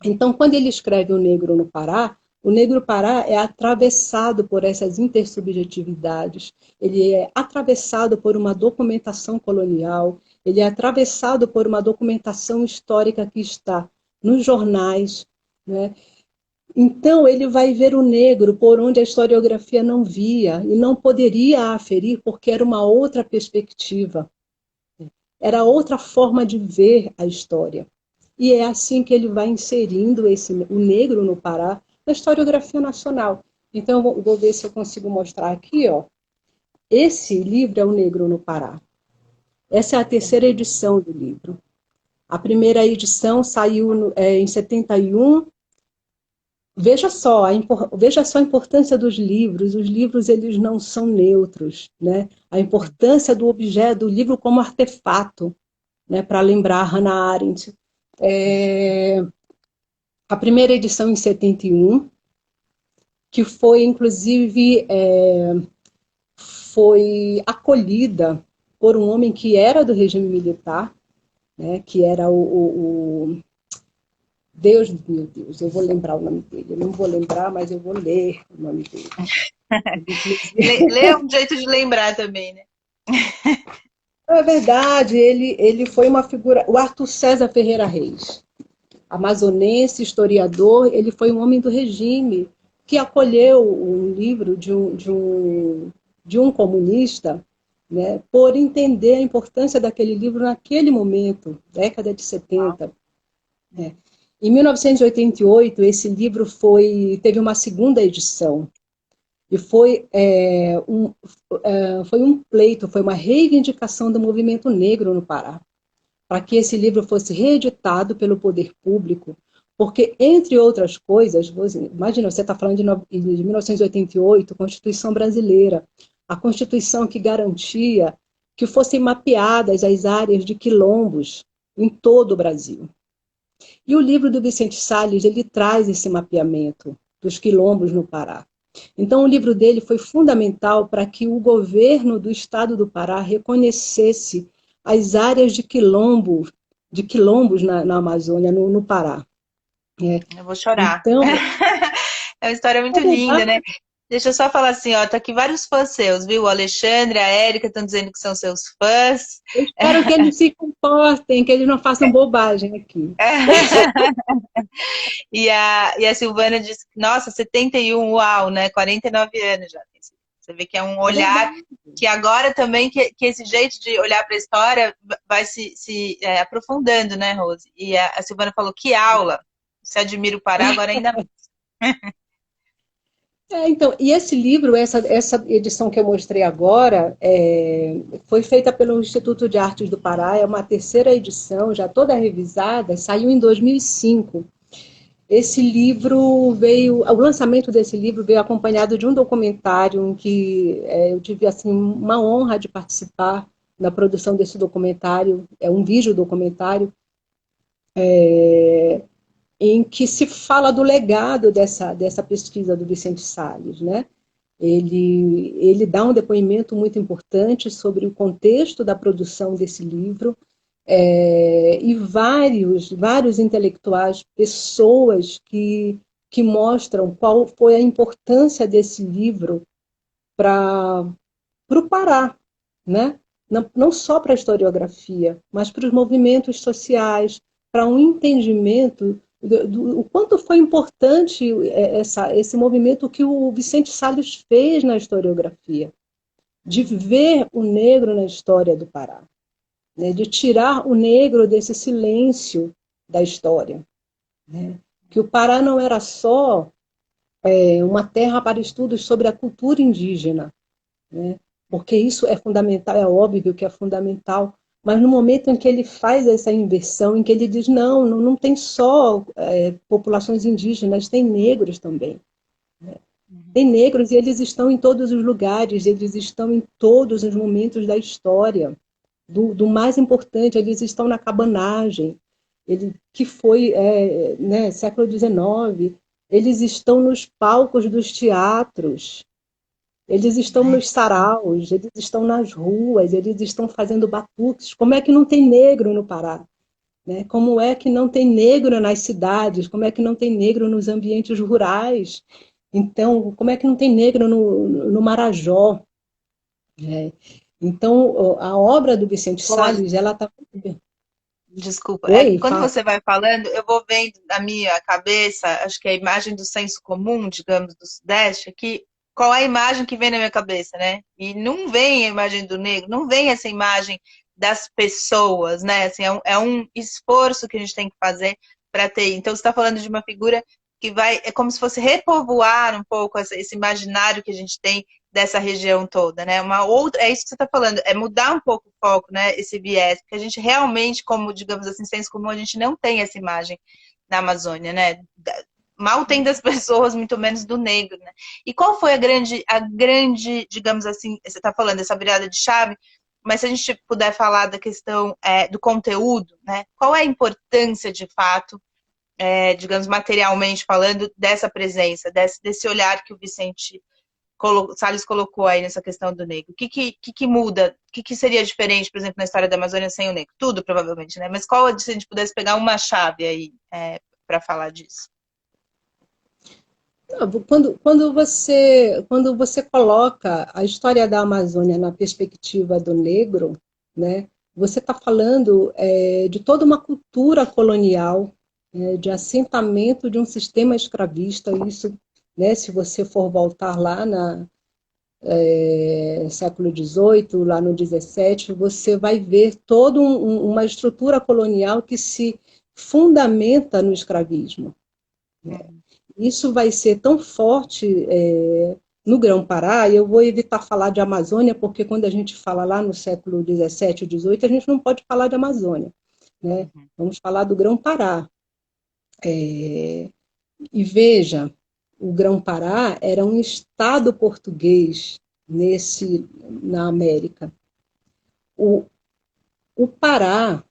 Então, quando ele escreve O Negro no Pará, o Negro Pará é atravessado por essas intersubjetividades, ele é atravessado por uma documentação colonial, ele é atravessado por uma documentação histórica que está nos jornais, né? Então, ele vai ver o negro por onde a historiografia não via e não poderia aferir, porque era uma outra perspectiva, era outra forma de ver a história. E é assim que ele vai inserindo o negro no Pará na historiografia nacional. Então, eu vou ver se eu consigo mostrar aqui, ó. Esse livro é O Negro no Pará. Essa é a terceira edição do livro. A primeira edição saiu em 71. Veja só a importância dos livros. Os livros, eles não são neutros, né? A importância do objeto, do livro como artefato, né? Para lembrar Hannah Arendt. A primeira edição em 71, que foi, inclusive, foi acolhida por um homem que era do regime militar, né? Que era Deus, meu Deus, eu vou lembrar o nome dele. Eu não vou lembrar, mas eu vou ler o nome dele. Lê é um jeito de lembrar também, né? É verdade, ele foi uma figura. O Arthur César Ferreira Reis, amazonense, historiador, ele foi um homem do regime que acolheu um livro de um comunista, né, por entender a importância daquele livro naquele momento, década de 70. Né. Em 1988, esse livro teve uma segunda edição. E foi um pleito, foi uma reivindicação do movimento negro no Pará, para que esse livro fosse reeditado pelo poder público, porque, entre outras coisas, imagina, você está falando de 1988, Constituição Brasileira, a Constituição que garantia que fossem mapeadas as áreas de quilombos em todo o Brasil. E o livro do Vicente Salles, ele traz esse mapeamento dos quilombos no Pará. Então, o livro dele foi fundamental para que o governo do estado do Pará reconhecesse as áreas de quilombos na Amazônia, no Pará. Eu vou chorar. Então, É uma história muito é linda, verdade. né? Deixa eu só falar assim, ó, tá aqui vários fãs seus, viu? O Alexandre, a Érica estão dizendo que são seus fãs. Eu espero que eles se comportem, que eles não façam bobagem aqui. E a Silvana disse, nossa, 71, uau, né? 49 anos já. Você vê que é um É olhar verdade. que agora também, que esse jeito de olhar para a história vai se aprofundando, né, Rose? E a Silvana falou, que aula! Você admira o Pará, agora ainda mais. Então, e esse livro, essa edição que eu mostrei agora, foi feita pelo Instituto de Artes do Pará, é uma terceira edição, já toda revisada, saiu em 2005. Esse livro veio, o lançamento desse livro veio acompanhado de um documentário em que eu tive assim uma honra de participar na produção desse documentário, é um vídeo documentário em que se fala do legado dessa pesquisa do Vicente Salles, né? Ele dá um depoimento muito importante sobre o contexto da produção desse livro, e vários intelectuais, pessoas que mostram qual foi a importância desse livro para o Pará, né? Não só para a historiografia, mas para os movimentos sociais, para um entendimento o quanto foi importante esse movimento que o Vicente Salles fez na historiografia, de ver o negro na história do Pará, né? De tirar o negro desse silêncio da história, né? Que o Pará não era só uma terra para estudos sobre a cultura indígena, né? Porque isso é fundamental, é óbvio que é fundamental, mas no momento em que ele faz essa inversão, em que ele diz, não tem só populações indígenas, tem negros também. Tem negros e eles estão em todos os lugares, eles estão em todos os momentos da história. Do mais importante, eles estão na cabanagem, que foi né, século XIX, eles estão nos palcos dos teatros, eles estão nos saraus, eles estão nas ruas, eles estão fazendo batuques. Como é que não tem negro no Pará? Né? Como é que não tem negro nas cidades? Como é que não tem negro nos ambientes rurais? Então, como é que não tem negro no Marajó? Né? Então, a obra do Vicente Rose, Salles, ela está... desculpa, é que Oi, quando fala. você vai falando, eu vou vendo na minha cabeça, acho que é a imagem do senso comum, digamos, do Sudeste, aqui, qual é a imagem que vem na minha cabeça, né? E não vem a imagem do negro, não vem essa imagem das pessoas, né? Assim, é um esforço que a gente tem que fazer para ter. Então, você está falando de uma figura que vai, é como se fosse repovoar um pouco esse imaginário que a gente tem dessa região toda, né? Uma outra, é isso que você está falando, é mudar um pouco o foco, né? Esse viés, porque a gente realmente, como digamos assim, senso comum, a gente não tem essa imagem na Amazônia, né? Mal tem das pessoas, muito menos do negro, né? E qual foi a grande, digamos assim, você está falando dessa virada de chave, mas se a gente puder falar da questão do conteúdo, né? Qual é a importância de fato, digamos, materialmente falando, dessa presença, desse olhar que o Vicente Salles colocou aí nessa questão do negro? O que muda? O que seria diferente, por exemplo, na história da Amazônia sem o negro? Tudo, provavelmente, né? Mas qual, se a gente pudesse pegar uma chave aí para falar disso? Quando você coloca a história da Amazônia na perspectiva do negro, né, você está falando de toda uma cultura colonial, de assentamento de um sistema escravista. Isso, né, se você for voltar lá século XVIII, lá no XVII, você vai ver toda uma estrutura colonial que se fundamenta no escravismo. Isso vai ser tão forte no Grão-Pará, e eu vou evitar falar de Amazônia, porque quando a gente fala lá no século XVII ou XVIII, a gente não pode falar de Amazônia, né? Vamos falar do Grão-Pará. E veja, o Grão-Pará era um estado português na América. o, o Pará,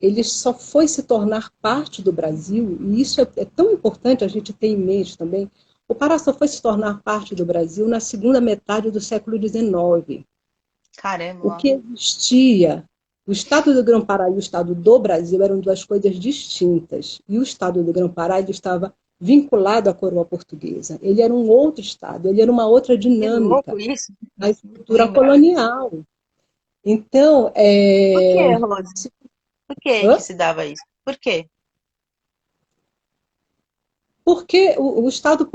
ele só foi se tornar parte do Brasil, e isso é tão importante a gente ter em mente também. O Pará só foi se tornar parte do Brasil na segunda metade do século XIX. O Caramba. que existia, o estado do Grão-Pará e o estado do Brasil eram duas coisas distintas. E o estado do Grão-Pará estava vinculado à coroa portuguesa. Ele era um outro estado, ele era uma outra Que dinâmica louco isso. da Não estrutura lembrava disso. colonial. Então, Por que, Rose? Por que hã? se dava isso? Por quê? Porque o Estado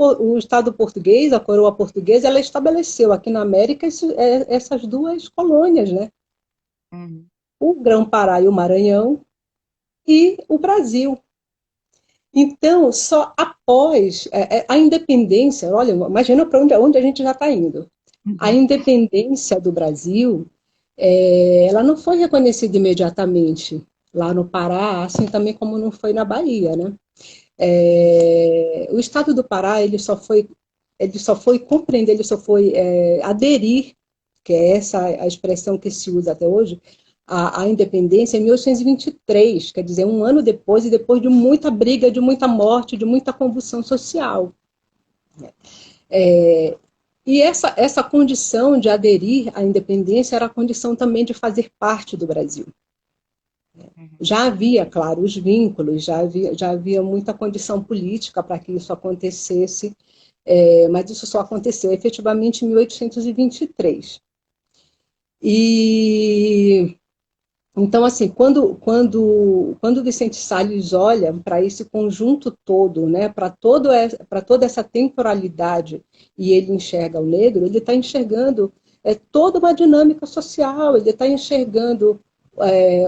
português, a coroa portuguesa, ela estabeleceu aqui na América essas duas colônias, né? Uhum. O Grão-Pará e o Maranhão e o Brasil. Então, só após a independência, olha, imagina para onde a gente já está indo. A Uhum. independência do Brasil, ela não foi reconhecida imediatamente lá no Pará, assim também como não foi na Bahia, né? O Estado do Pará ele só foi compreender, ele só foi aderir, que é essa a expressão que se usa até hoje, a independência em 1823, quer dizer, um ano depois, e depois de muita briga, de muita morte, de muita convulsão social. E essa condição de aderir à independência era a condição também de fazer parte do Brasil. Uhum. Já havia, claro, os vínculos, já havia muita condição política para que isso acontecesse, mas isso só aconteceu efetivamente em 1823. E então, assim, quando Vicente Salles olha para esse conjunto todo, né, para toda essa temporalidade, e ele enxerga o negro, ele está enxergando toda uma dinâmica social, ele está enxergando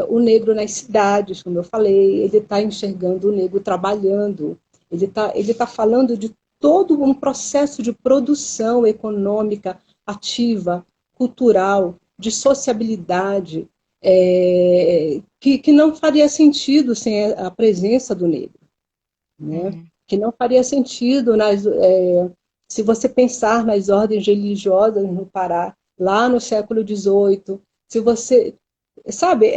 o negro nas cidades, como eu falei, ele está enxergando o negro trabalhando, ele tá falando de todo um processo de produção econômica ativa, cultural, de sociabilidade, que não faria sentido sem a presença do negro, né? Uhum. Que não faria sentido se você pensar nas ordens religiosas no Pará, lá no século XVIII, se você, sabe,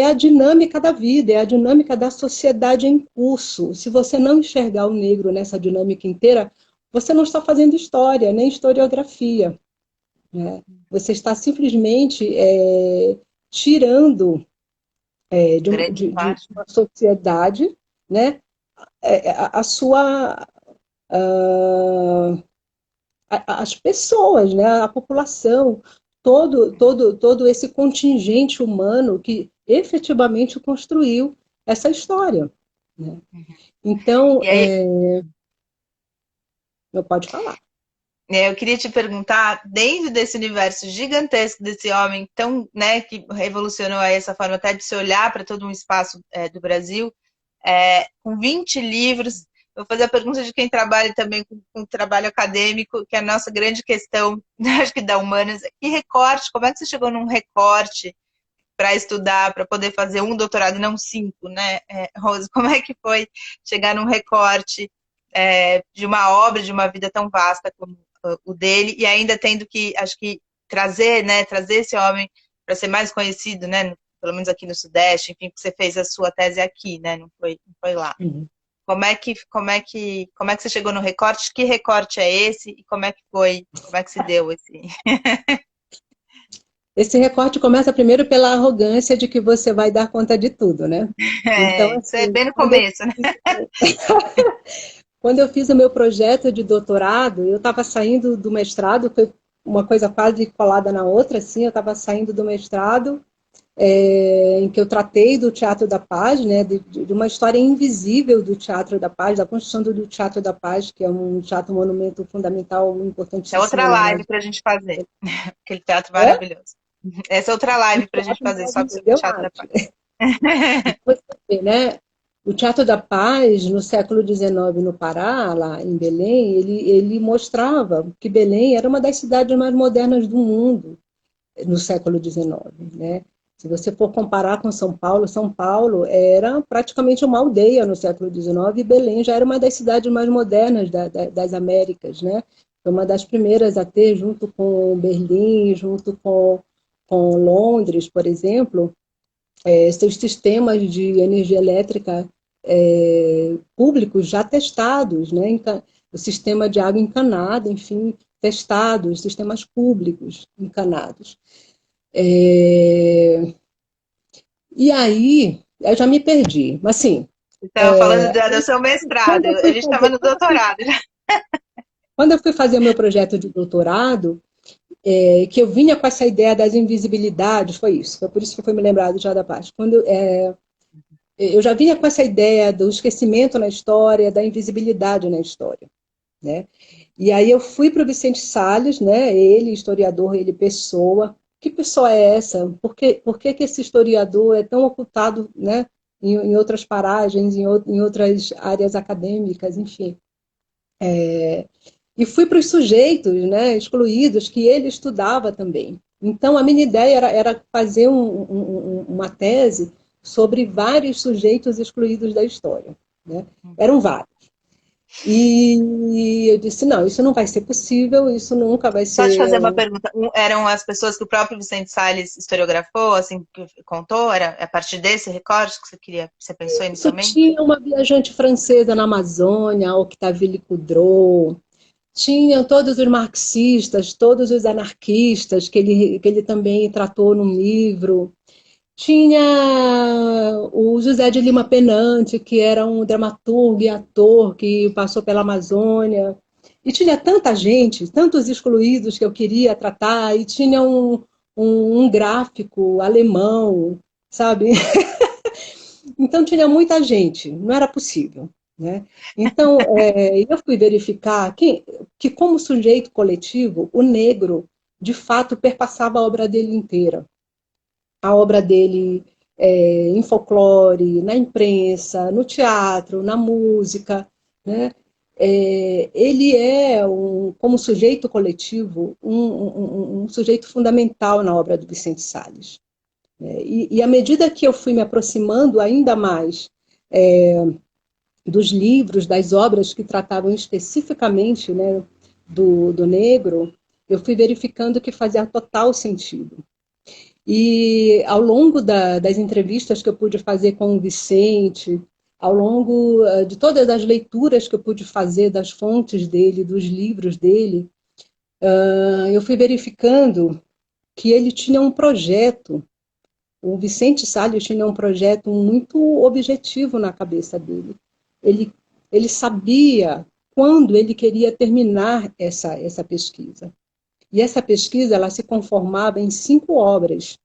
a dinâmica da vida, é a dinâmica da sociedade em curso. Se você não enxergar o negro nessa dinâmica inteira, você não está fazendo história, nem historiografia, né? Você está simplesmente tirando Grande de parte. uma sociedade, né, a sua as pessoas, né, a população, todo esse contingente humano que efetivamente construiu essa história, né? Uhum. Então, E aí, não pode falar. eu queria te perguntar, dentro desse universo gigantesco desse homem tão, né, que revolucionou aí essa forma até de se olhar para todo um espaço do Brasil, com 20 livros, eu vou fazer a pergunta de quem trabalha também com trabalho acadêmico, que é a nossa grande questão, acho que da Humanas, que recorte, como é que você chegou num recorte para estudar, para poder fazer um doutorado e não cinco, né? Rose, como é que foi chegar num recorte de uma obra, de uma vida tão vasta como o dele, e ainda tendo que, acho que, trazer, né, trazer esse homem para ser mais conhecido, né, pelo menos aqui no Sudeste, enfim, porque você fez a sua tese aqui, né, não foi lá. Uhum. Como é que você chegou no recorte? Que recorte é esse? E como é que foi? Como é que se deu esse? Esse recorte começa primeiro pela arrogância de que você vai dar conta de tudo, né? Então, Isso é assim, bem no começo, né? quando eu fiz o meu projeto de doutorado, eu estava saindo do mestrado, foi uma coisa quase colada na outra, assim, eu estava saindo do mestrado, em que eu tratei do Teatro da Paz, né, de uma história invisível do Teatro da Paz, da construção do Teatro da Paz, que é um teatro monumento fundamental, É outra importantíssimo no live Brasil. para a gente fazer. Aquele teatro É? maravilhoso. Essa é outra live Um para a gente teatro fazer só maravilhoso, sobre o eu Teatro da acho. Paz. Você vê, né? O Teatro da Paz, no século XIX, no Pará, lá em Belém, ele mostrava que Belém era uma das cidades mais modernas do mundo no século XIX, né? Se você for comparar com São Paulo era praticamente uma aldeia no século XIX e Belém já era uma das cidades mais modernas das Américas, né? Foi uma das primeiras a ter, junto com Berlim, junto com com Londres, por exemplo, seus sistemas de energia elétrica públicos já testados, né? O sistema de água encanada, enfim, testados, sistemas públicos encanados. E aí, eu já me perdi, mas assim, Estava falando do seu mestrado, quando eu a fui gente estava fazer, no doutorado. quando eu fui fazer o meu projeto de doutorado, que eu vinha com essa ideia das invisibilidades, foi isso, foi por isso que foi me lembrado já da parte. Quando eu já vinha com essa ideia do esquecimento na história, da invisibilidade na história, né? E aí eu fui para o Vicente Salles, né? Ele, historiador, ele pessoa. Que pessoa é essa? Por que esse historiador é tão ocultado, né? Em outras paragens, em outras áreas acadêmicas, enfim. E fui para os sujeitos, né, excluídos, que ele estudava também. Então, a minha ideia era fazer uma tese sobre vários sujeitos excluídos da história. Né? Eram vários. E eu disse, não, isso não vai ser possível, isso nunca vai Só te fazer ser... uma pergunta. Eram as pessoas que o próprio Vicente Salles historiografou, assim, que contou? Era a partir desse recorte que você pensou Isso inicialmente? tinha uma viajante francesa na Amazônia, Octavie Coudreau, tinham todos os marxistas, todos os anarquistas, que ele também tratou num livro. Tinha o José de Lima Penante, que era um dramaturgo e ator que passou pela Amazônia. E tinha tanta gente, tantos excluídos que eu queria tratar, e tinha um gráfico alemão, sabe? Então tinha muita gente, não era possível. Né? Então, eu fui verificar que, como sujeito coletivo, o negro, de fato, perpassava a obra dele inteira. A obra dele em folclore, na imprensa, no teatro, na música. Né? Ele como sujeito coletivo, um sujeito fundamental na obra do Vicente Salles. E à medida que eu fui me aproximando ainda mais dos livros, das obras que tratavam especificamente, né, do negro, eu fui verificando que fazia total sentido. E ao longo das entrevistas que eu pude fazer com o Vicente, ao longo de todas as leituras que eu pude fazer das fontes dele, dos livros dele, eu fui verificando que ele tinha um projeto. O Vicente Salles tinha um projeto muito objetivo na cabeça dele. Ele, ele sabia quando ele queria terminar essa pesquisa. E essa pesquisa ela se conformava em 5 obras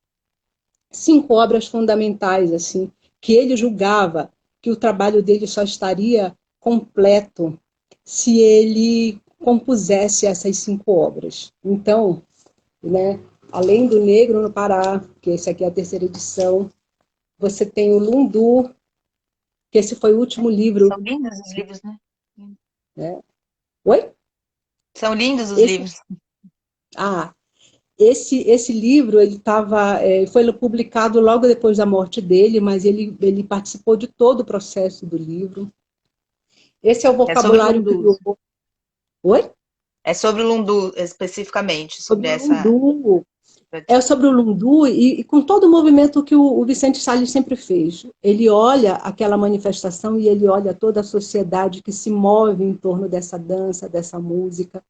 fundamentais, assim, que ele julgava que o trabalho dele só estaria completo se ele compusesse essas 5 obras. Então, né, além do Negro no Pará, que esse aqui é a terceira edição, você tem o Lundu, que esse foi o último livro. São lindos os livros, né? Né? Oi? São lindos os Esse, livros. ah, esse livro foi publicado logo depois da morte dele, mas ele participou de todo o processo do livro. Esse é o É sobre o vocabulário Lundu. crioulo. Oi? É sobre o Lundu, especificamente, sobre Sobre o essa Lundu. É tradição. sobre o Lundu e com todo o movimento que o Vicente Salles sempre fez. Ele olha aquela manifestação e ele olha toda a sociedade que se move em torno dessa dança, dessa música.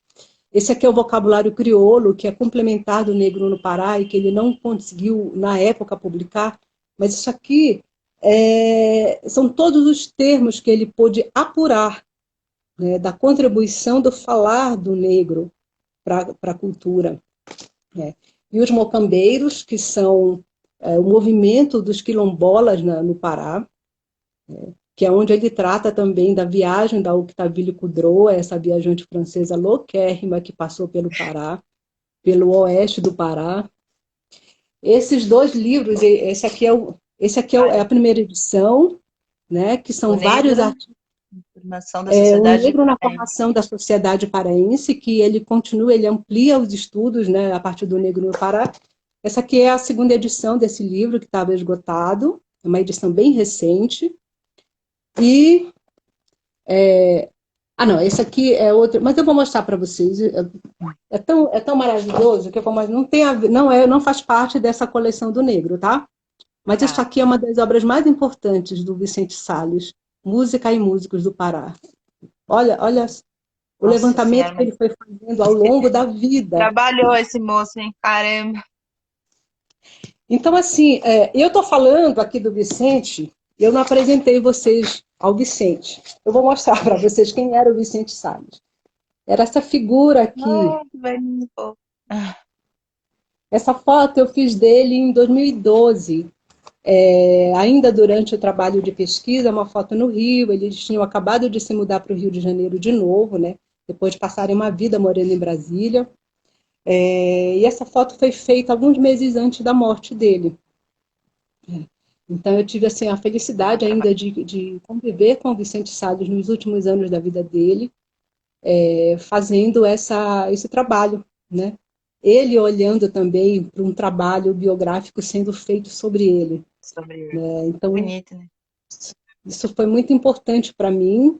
Esse aqui é o vocabulário crioulo, que é complementar do Negro no Pará e que ele não conseguiu, na época, publicar, mas isso aqui são todos os termos que ele pôde apurar, né, da contribuição do falar do negro para a cultura. Né? E os mocambeiros, que são o movimento dos quilombolas no Pará, que é onde ele trata também da viagem da Octavie Coudreau, essa viajante francesa louquérrima que passou pelo Pará, pelo oeste do Pará. Esses 2 livros, esse aqui é a primeira edição, né, que O são vários Negro, artigos. Formação da O Sociedade Negro na Paraense. formação da sociedade paraense, que ele continua, ele amplia os estudos, né, a partir do Negro no Pará. Essa aqui é a segunda edição desse livro, que estava esgotado, é uma edição bem recente. E Ah, não, esse aqui é outro, mas eu vou mostrar para vocês. É tão maravilhoso que eu vou, mas não tem a ver, não faz parte dessa coleção do Negro, tá? Mas isso Tá. aqui é uma das obras mais importantes do Vicente Salles, Música e Músicos do Pará. Olha o Nossa levantamento Senhora, que mas ele foi fazendo ao longo da vida. trabalhou esse moço, hein? Caramba. Então, assim, eu estou falando aqui do Vicente, eu não apresentei vocês ao Vicente. Eu vou mostrar para vocês quem era o Vicente Salles. Era essa figura aqui. Ai, que velhinho, pô. Ah, Essa foto eu fiz dele em 2012, ainda durante o trabalho de pesquisa, uma foto no Rio. Eles tinham acabado de se mudar para o Rio de Janeiro de novo, né? Depois de passarem uma vida morando em Brasília. E essa foto foi feita alguns meses antes da morte dele. Então eu tive assim a felicidade ainda de conviver com o Vicente Salles nos últimos anos da vida dele, fazendo esse trabalho, né? Ele olhando também para um trabalho biográfico sendo feito sobre ele, sobre ele. né? Então Bonito, né? isso foi muito importante para mim.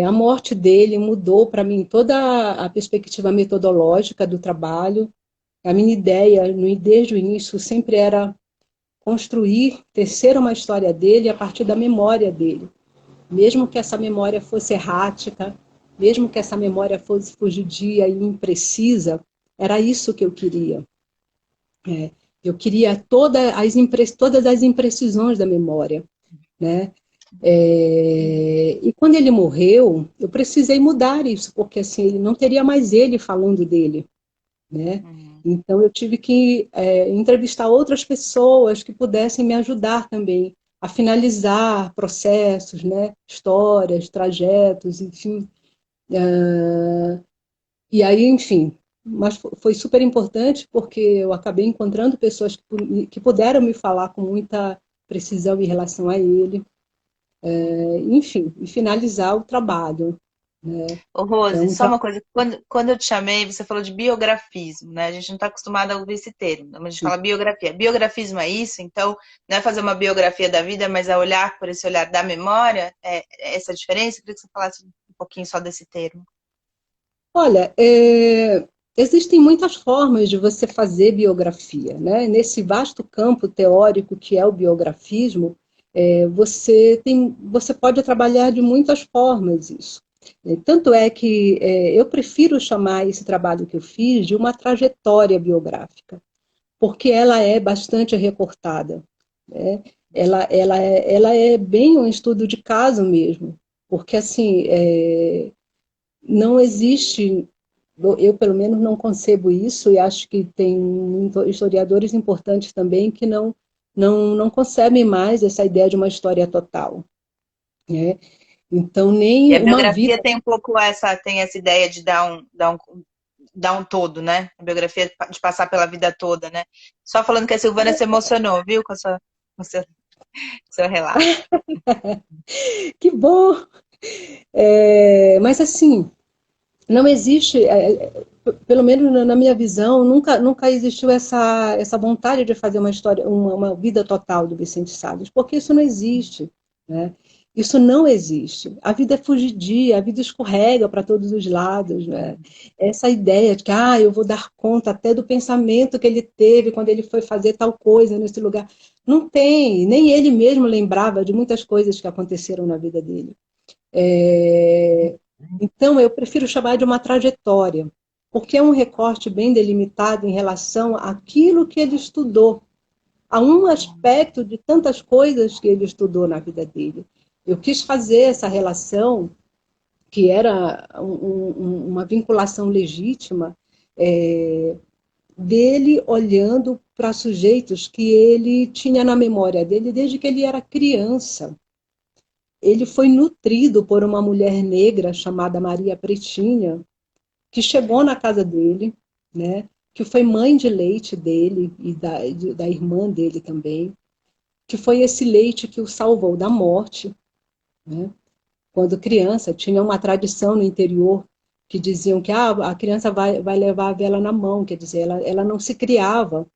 A morte dele mudou para mim toda a perspectiva metodológica do trabalho. A minha ideia, desde o início, sempre era construir, tecer uma história dele a partir da memória dele. Mesmo que essa memória fosse errática, mesmo que essa memória fosse fugidia e imprecisa, era isso que eu queria. Eu queria todas as imprecisões da memória, né? E quando ele morreu, eu precisei mudar isso, porque assim ele não teria mais ele falando dele, né? Uhum. Então eu tive que entrevistar outras pessoas que pudessem me ajudar também a finalizar processos, né? Histórias, trajetos, enfim. E aí, enfim, mas foi super importante porque eu acabei encontrando pessoas que puderam me falar com muita precisão em relação a ele, enfim, e finalizar o trabalho, né? Ô, Rose, Então, só uma coisa. Quando eu te chamei, você falou de biografismo, né? A gente não está acostumado a ouvir esse termo. A gente fala biografia. Biografismo é isso? Então, não é fazer uma biografia da vida, mas é olhar por esse olhar da memória? É essa a diferença? Eu queria que você falasse um pouquinho só desse termo. olha, existem muitas formas de você fazer biografia, né? Nesse vasto campo teórico que é o biografismo, você pode trabalhar de muitas formas isso. Tanto é que eu prefiro chamar esse trabalho que eu fiz de uma trajetória biográfica, porque ela é bastante recortada, né? Ela é bem um estudo de caso mesmo, porque assim não existe, eu pelo menos não concebo isso, e acho que tem historiadores importantes também que não concebem mais essa ideia de uma história total, né? Então, E nem a uma vida. biografia tem um pouco tem essa ideia de dar um todo, né? A biografia de passar pela vida toda, né? Só falando que a Silvana se emocionou, viu? Com seu relato. Que bom! Mas, assim, não existe, pelo menos na minha visão, nunca existiu essa vontade de fazer uma história, uma vida total do Vicente Salles, porque isso não existe, né? Isso não existe. A vida é fugidia, a vida escorrega para todos os lados, né? Essa ideia de que eu vou dar conta até do pensamento que ele teve quando ele foi fazer tal coisa nesse lugar. Não tem, nem ele mesmo lembrava de muitas coisas que aconteceram na vida dele. Então, eu prefiro chamar de uma trajetória, porque é um recorte bem delimitado em relação àquilo que ele estudou, a um aspecto de tantas coisas que ele estudou na vida dele. Eu quis fazer essa relação, que era uma vinculação legítima, dele olhando para sujeitos que ele tinha na memória dele desde que ele era criança. Ele foi nutrido por uma mulher negra chamada Maria Pretinha, que chegou na casa dele, né? Que foi mãe de leite dele e da irmã dele também, que foi esse leite que o salvou da morte, né? Quando criança, tinha uma tradição no interior que diziam que a criança vai levar a vela na mão, quer dizer, ela não se criava,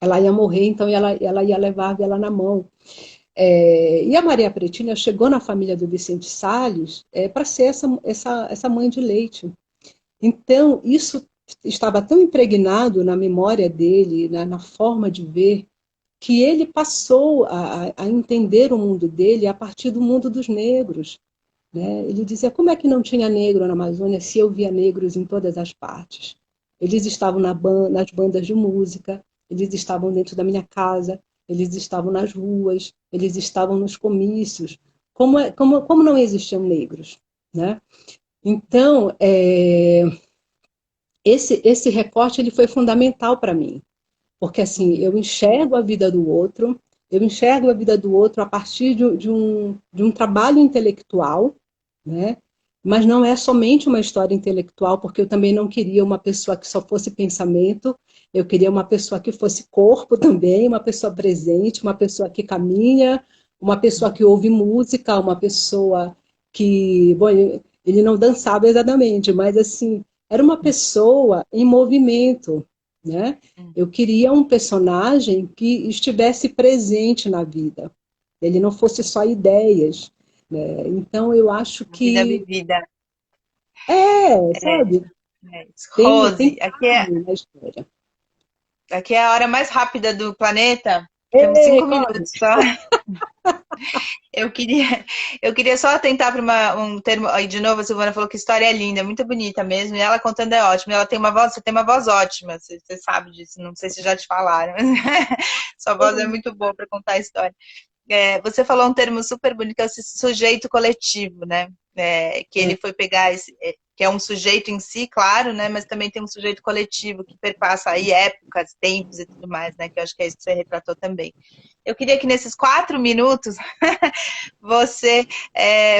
ela ia morrer, então ela ia levar a vela na mão. E a Maria Pretina chegou na família do Vicente Salles para ser essa mãe de leite. Então, isso estava tão impregnado na memória dele, na forma de ver, que ele passou a entender o mundo dele a partir do mundo dos negros. Né? Ele dizia, como é que não tinha negro na Amazônia se eu via negros em todas as partes? Eles estavam nas bandas de música, eles estavam dentro da minha casa, eles estavam nas ruas, eles estavam nos comícios. Como não existiam negros? Né? Então, esse recorte ele foi fundamental para mim, porque assim, eu enxergo a vida do outro, eu enxergo a vida do outro a partir de um trabalho intelectual, né? Mas não é somente uma história intelectual, porque eu também não queria uma pessoa que só fosse pensamento, eu queria uma pessoa que fosse corpo também, uma pessoa presente, uma pessoa que caminha, uma pessoa que ouve música, uma pessoa que, bom, ele não dançava exatamente, mas assim, era uma pessoa em movimento, né? Eu queria um personagem que estivesse presente na vida, ele não fosse só ideias, né? Então eu acho Vida que vivida. É, sabe, tem Rose, carne na história. aqui é a hora mais rápida do planeta. Temos Ei, 5 minutos só. Eu queria, eu queria só atentar para um termo. Aí, de novo, a Silvana falou que a história é linda, é muito bonita mesmo. E ela contando é ótima. Ela tem uma voz, você tem uma voz ótima, você sabe disso. Não sei se já te falaram, mas sua voz é muito boa para contar a história. Você falou um termo super bonito, que é esse sujeito coletivo, né? Que ele foi pegar que é um sujeito em si, claro, né? Mas também tem um sujeito coletivo que perpassa aí épocas, tempos e tudo mais, né? Que eu acho que é isso que você retratou também. Eu queria que nesses 4 minutos você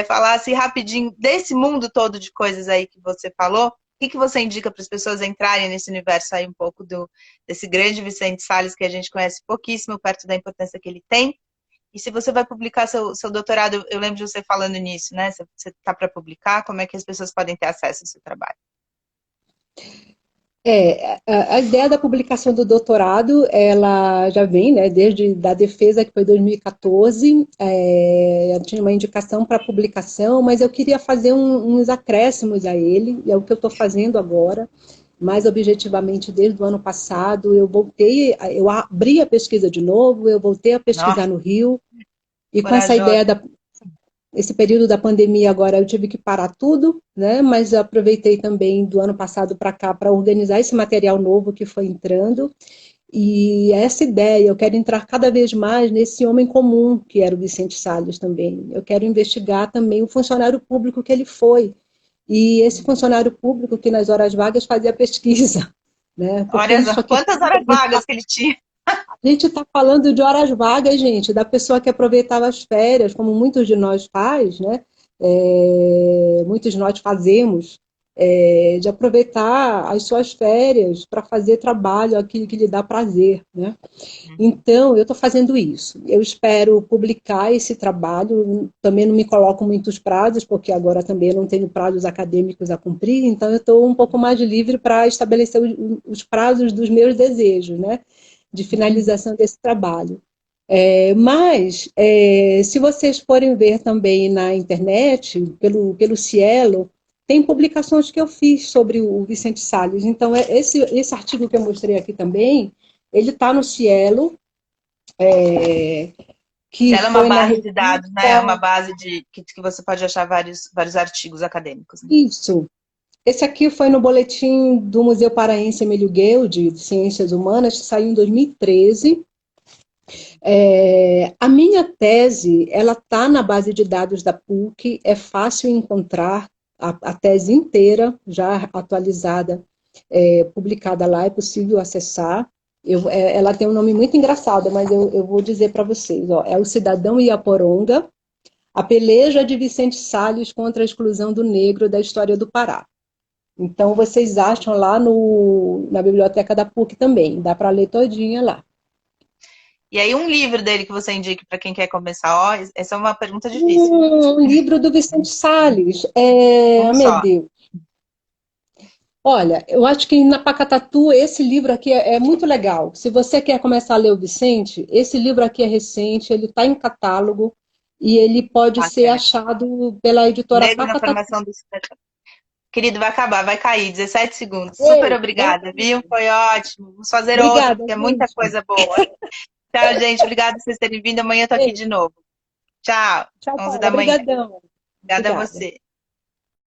falasse rapidinho desse mundo todo de coisas aí que você falou. O que você indica para as pessoas entrarem nesse universo aí um pouco desse grande Vicente Salles que a gente conhece pouquíssimo, perto da importância que ele tem? E se você vai publicar seu doutorado, eu lembro de você falando nisso, né? Você está para publicar, como é que as pessoas podem ter acesso ao seu trabalho? A ideia da publicação do doutorado, ela já vem, né, desde da defesa, que foi 2014, eu tinha uma indicação para publicação, mas eu queria fazer uns acréscimos a ele, e é o que eu estou fazendo agora, mais objetivamente desde o ano passado, eu abri a pesquisa de novo, eu voltei a pesquisar Nossa, no Rio, e com essa corajosa. ideia esse período da pandemia agora eu tive que parar tudo, né? Mas eu aproveitei também do ano passado para cá para organizar esse material novo que foi entrando. E essa ideia, eu quero entrar cada vez mais nesse homem comum, que era o Vicente Salles também. Eu quero investigar também o funcionário público que ele foi. E esse funcionário público que nas horas vagas fazia pesquisa, né? Porque Olha isso só, aqui quantas horas vagas que ele tinha. a gente está falando de horas vagas, gente, da pessoa que aproveitava as férias, como muitos de nós faz, né? Muitos de nós fazemos, de aproveitar as suas férias para fazer trabalho, aquilo que lhe dá prazer, né? Então, eu estou fazendo isso. Eu espero publicar esse trabalho. Também não me coloco muitos prazos, porque agora também eu não tenho prazos acadêmicos a cumprir, então eu estou um pouco mais livre para estabelecer os prazos dos meus desejos, né? De finalização desse trabalho. Se vocês forem ver também na internet, pelo Cielo, tem publicações que eu fiz sobre o Vicente Salles. Então, esse artigo que eu mostrei aqui também, ele está no Cielo, que Ela é uma foi na base de dados, né? É uma revista. base que você pode achar vários artigos acadêmicos. Né? Isso. Esse aqui foi no boletim do Museu Paraense Emílio Gueldi, de Ciências Humanas, que saiu em 2013. A minha tese, ela está na base de dados da PUC, é fácil encontrar a tese inteira, já atualizada, publicada lá, é possível acessar. Ela tem um nome muito engraçado, mas eu vou dizer para vocês. Ó, é o Cidadão Iaporonga, a peleja de Vicente Salles contra a exclusão do negro da história do Pará. Então, vocês acham lá na biblioteca da PUC também, dá para ler todinha lá. E aí, um livro dele que você indique para quem quer começar? Ó, essa é uma pergunta difícil. Um livro do Vicente Salles. Um Meu só. Deus. Olha, eu acho que na Pacatatu esse livro aqui é muito legal. Se você quer começar a ler o Vicente, esse livro aqui é recente, ele está em catálogo e ele pode ser Bacana. achado pela editora Nego na Pacatatu. formação do querido, vai acabar, vai cair, 17 segundos. Super Ei, não obrigada, viu? acredito. Foi ótimo. Vamos fazer outro, Obrigada, porque é muita gente. coisa boa. Tchau, gente. Obrigada por vocês terem vindo. Amanhã eu tô aqui Ei, de novo. Tchau. tchau, 11 Paula. da manhã. Obrigadão. Obrigada a Obrigada. você.